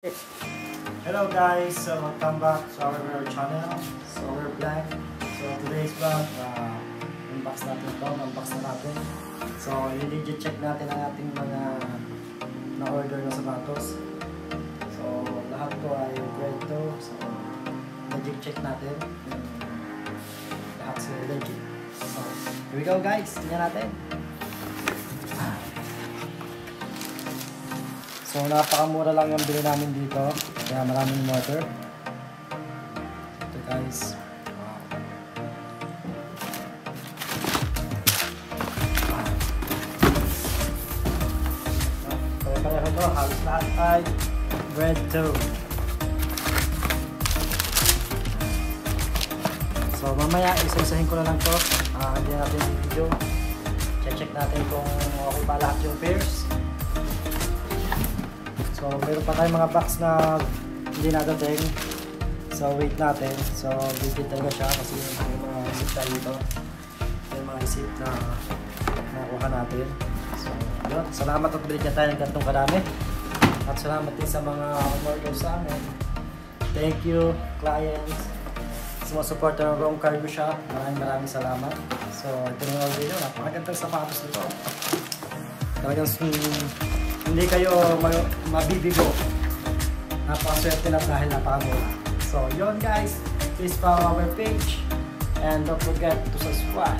Hello guys, so welcome back to our channel. So we're Black. So today's vlog, unbox natin ito, unbox na natin. So i-legit check natin ang ating mga na-order na sapatos. So lahat to ay grade 2. So legit check natin. Lahat sila legit. So here we go guys, tingnan natin. So napakamura lang yung bili namin dito, kaya maraming order. Ito guys. Pare-pareho ito, halos lahat ay grade 2. So mamaya isa-isahin ko na lang ito. Hindi natin yung video. Check natin kung okay pa lahat yung pairs. So, meron pa tayong mga box na hindi nadating. So, wait natin. So, wait talaga siya kasi may mga receipt tayo dito. May mga receipt na nakuha natin. So, yun. Salamat at binigyan tayo ng gantong kadami. At salamat din sa mga umorder sa amin. Thank you, clients. Sa mga supporter ng Rome Cargo Shop. Maraming salamat. So, ito na yung order nyo. Napakagandang sapatos nito. Talagang hindi kayo mabibigo. Napakaswerte lang dahil napakamura. So yun guys, please follow our page and don't forget to subscribe.